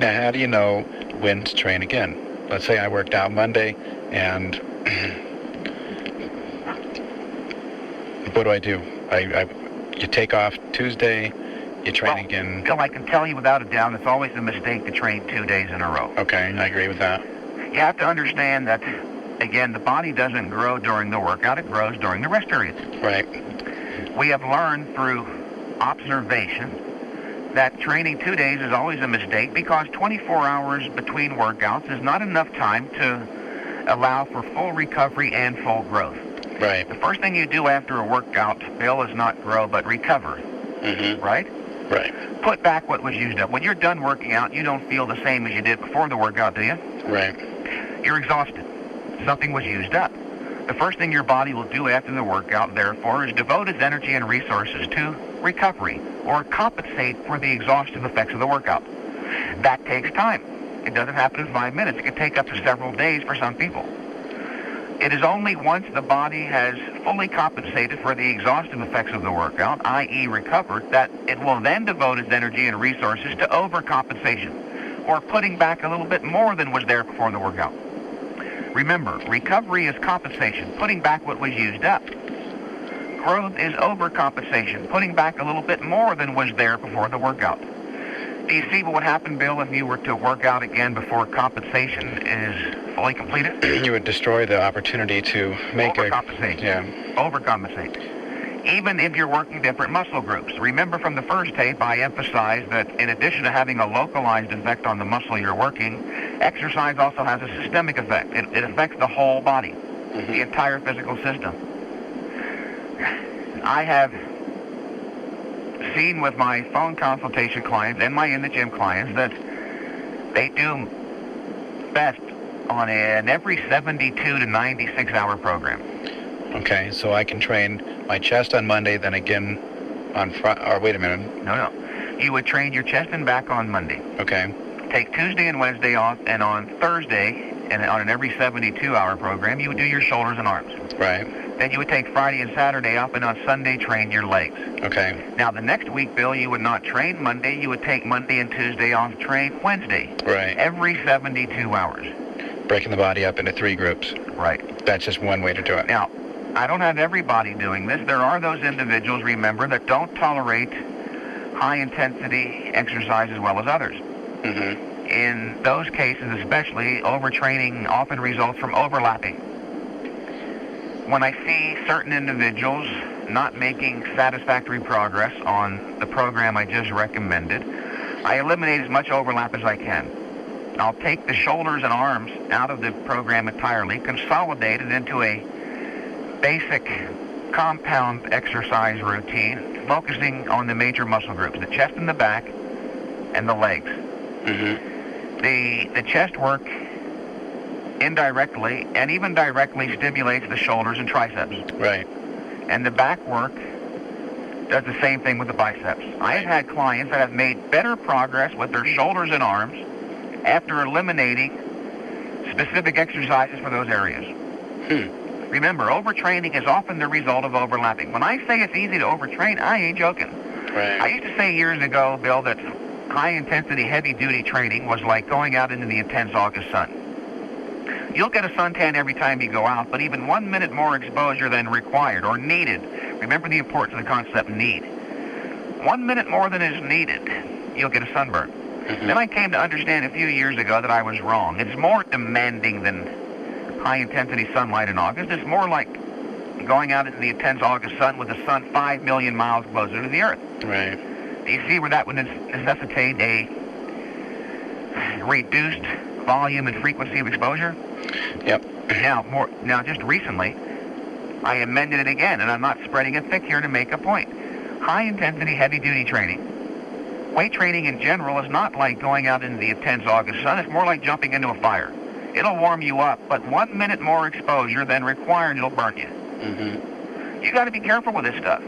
Now, how do you know when to train again? Let's say I worked out Monday, and what do I do? You take off Tuesday, you train again. Bill, I can tell you without a doubt, it's always a mistake to train 2 days in a row. Okay, I agree with that. You have to understand that, again, the body doesn't grow during the workout, it grows during the rest period. Right. We have learned through observation that training 2 days is always a mistake because 24 hours between workouts is not enough time to allow for full recovery and full growth. Right. The first thing you do after a workout, Bill, is not grow but recover. Mm-hmm. Right? Right. Put back what was used up. When you're done working out, you don't feel the same as you did before the workout, do you? Right. You're exhausted. Something was used up. The first thing your body will do after the workout, therefore, is devote its energy and resources to recovery or compensate for the exhaustive effects of the workout. That takes time. It doesn't happen in 5 minutes. It can take up to several days for some people. It is only once the body has fully compensated for the exhaustive effects of the workout, i.e. recovered, that it will then devote its energy and resources to overcompensation, or putting back a little bit more than was there before the workout. Remember, recovery is compensation, putting back what was used up. Growth is overcompensation, putting back a little bit more than was there before the workout. Do you see what would happen, Bill, if you were to work out again before compensation is fully completed? You would destroy the opportunity to make overcompensate. Overcompensate. Even if you're working different muscle groups. Remember from the first tape, I emphasized that in addition to having a localized effect on the muscle you're working, exercise also has a systemic effect. It affects the whole body, the entire physical system. I have seen with my phone consultation clients and my in-the-gym clients that they do best on an every 72 to 96 hour program. Okay, so I can train my chest on Monday, then again on Friday, or wait a minute. No. You would train your chest and back on Monday. Okay. Take Tuesday and Wednesday off, and on Thursday, and on an every 72 hour program, you would do your shoulders and arms. Right. Then you would take Friday and Saturday off, and on Sunday train your legs. Okay. Now the next week, Bill, you would not train Monday, you would take Monday and Tuesday off, train Wednesday. Right. Every 72 hours. Breaking the body up into 3 groups. Right. That's just one way to do it. Now, I don't have everybody doing this. There are those individuals, remember, that don't tolerate high-intensity exercise as well as others. Mm-hmm. In those cases especially, overtraining often results from overlapping. When I see certain individuals not making satisfactory progress on the program I just recommended, I eliminate as much overlap as I can. I'll take the shoulders and arms out of the program entirely, consolidate it into a basic compound exercise routine, focusing on the major muscle groups, the chest and the back, and the legs. Mm-hmm. The chest work indirectly and even directly stimulates the shoulders and triceps. Right. And the back work does the same thing with the biceps. I have had clients that have made better progress with their shoulders and arms after eliminating specific exercises for those areas. Remember, overtraining is often the result of overlapping. When I say it's easy to overtrain, I ain't joking. Right. I used to say years ago, Bill, that high-intensity, heavy-duty training was like going out into the intense August sun. You'll get a suntan every time you go out, but even 1 minute more exposure than required or needed. Remember the importance of the concept need. 1 minute more than is needed, you'll get a sunburn. Mm-hmm. Then I came to understand a few years ago that I was wrong. It's more demanding than high-intensity sunlight in August. It's more like going out into the intense August sun with the sun 5 million miles closer to the Earth. Right. Do you see where that would necessitate a reduced volume and frequency of exposure? Yep. Now, just recently, I amended it again, and I'm not spreading it thick here to make a point. High-intensity, heavy-duty training, weight training in general, is not like going out into the intense August sun. It's more like jumping into a fire. It'll warm you up, but 1 minute more exposure than required, it'll burn you. Mm-hmm. You got to be careful with this stuff.